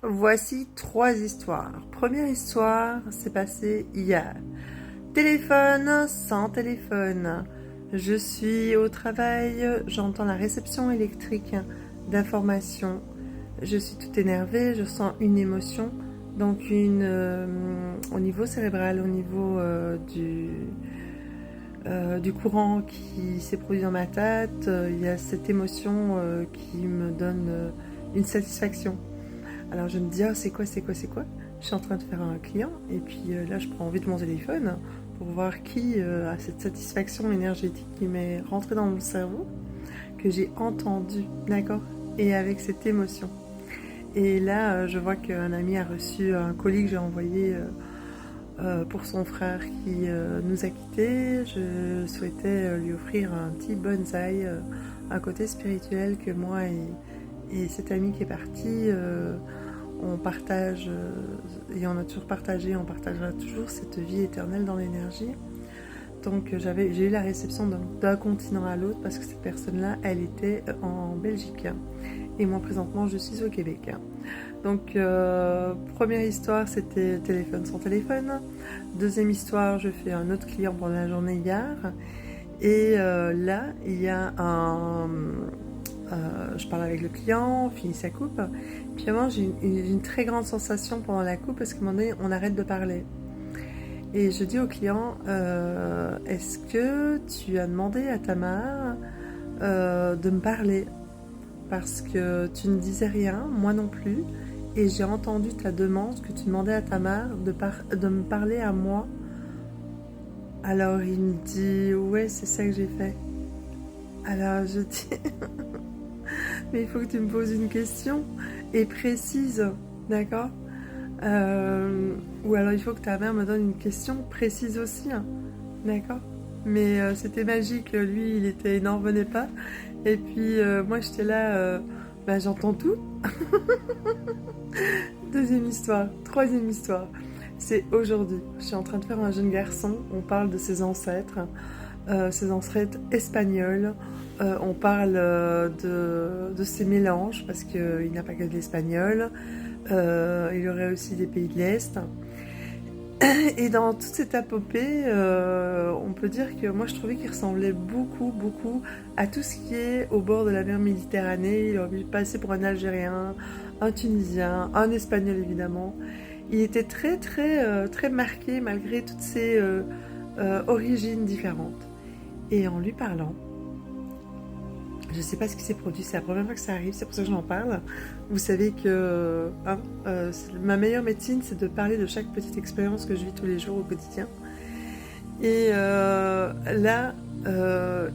Voici 3 histoires. Première histoire, c'est passé hier. Téléphone sans téléphone. Je suis au travail, j'entends la réception électrique d'informations. Je suis toute énervée, je sens une émotion, donc au niveau cérébral, au niveau du courant qui s'est produit dans ma tête, il y a cette émotion qui me donne une satisfaction. Alors je me dis, oh, c'est quoi? Je suis en train de faire un client et puis là je prends vite mon téléphone pour voir qui a cette satisfaction énergétique qui m'est rentrée dans mon cerveau, que j'ai entendue, d'accord? Et avec cette émotion. Et là je vois qu'un ami a reçu un colis que j'ai envoyé pour son frère qui nous a quittés. Je souhaitais lui offrir un petit bonsaï, un côté spirituel que moi et cet ami qui est parti, on partage, et on a toujours partagé, on partagera toujours cette vie éternelle dans l'énergie. Donc j'ai eu la réception d'un continent à l'autre parce que cette personne-là, elle était en Belgique. Et moi, présentement, je suis au Québec. Donc, première histoire, c'était téléphone sans téléphone. Deuxième histoire, je fais un autre client pendant la journée hier. Et là, il y a je parle avec le client, on finit sa coupe. Puis vraiment, j'ai une très grande sensation pendant la coupe parce qu'à un moment donné, on arrête de parler. Et je dis au client, est-ce que tu as demandé à ta mère de me parler? Parce que tu ne disais rien, moi non plus. Et j'ai entendu ta demande que tu demandais à ta mère de me parler à moi. Alors il me dit, ouais, c'est ça que j'ai fait. Alors je dis, mais il faut que tu me poses une question et précise, d'accord? Ou alors il faut que ta mère me donne une question précise aussi, hein, d'accord? Mais c'était magique, lui il n'en revenait pas. Et puis moi j'étais là, bah, j'entends tout. Deuxième histoire, troisième histoire. C'est aujourd'hui. Je suis en train de faire un jeune garçon. On parle de ses ancêtres espagnols. On parle de ses mélanges parce qu'il n'a pas que de l'espagnol. Il aurait aussi des pays de l'Est. Et dans toute cette épopée, on peut dire que moi je trouvais qu'il ressemblait beaucoup à tout ce qui est au bord de la mer Méditerranée. Il aurait pu passer pour un Algérien, un Tunisien, un Espagnol évidemment. Il était très marqué malgré toutes ses origines différentes. Et en lui parlant, je ne sais pas ce qui s'est produit, c'est la première fois que ça arrive, c'est pour ça que j'en parle. Vous savez que ma meilleure médecine, c'est de parler de chaque petite expérience que je vis tous les jours au quotidien. Et là,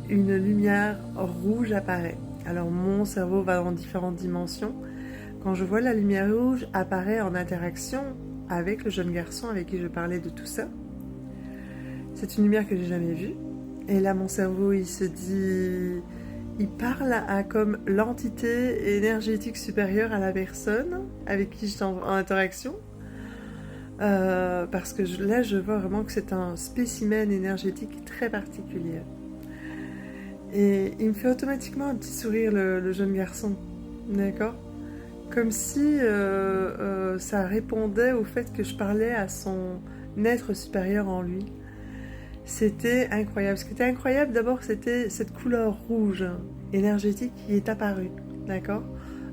une lumière rouge apparaît. Alors mon cerveau va dans différentes dimensions. Quand je vois la lumière rouge apparaître en interaction avec le jeune garçon avec qui je parlais de tout ça, c'est une lumière que j'ai jamais vue. Et là, mon cerveau, il se dit... Il parle à comme l'entité énergétique supérieure à la personne avec qui je suis en interaction. Parce que là, je vois vraiment que c'est un spécimen énergétique très particulier. Et il me fait automatiquement un petit sourire, le jeune garçon. D'accord? Comme si ça répondait au fait que je parlais à son être supérieur en lui. C'était incroyable. Ce qui était incroyable d'abord, c'était cette couleur rouge énergétique qui est apparue, d'accord?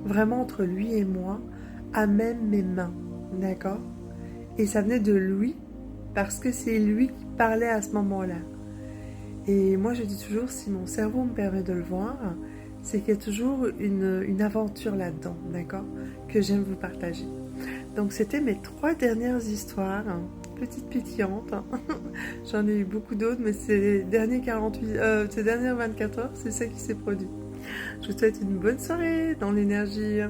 Vraiment entre lui et moi, à même mes mains, d'accord? Et ça venait de lui, parce que c'est lui qui parlait à ce moment-là. Et moi je dis toujours, si mon cerveau me permet de le voir, c'est qu'il y a toujours une aventure là-dedans, d'accord? Que j'aime vous partager. Donc c'était mes 3 dernières histoires, hein, petites pétillantes. Hein. J'en ai eu beaucoup d'autres, mais ces dernières 24 heures, c'est ça qui s'est produit. Je vous souhaite une bonne soirée dans l'énergie.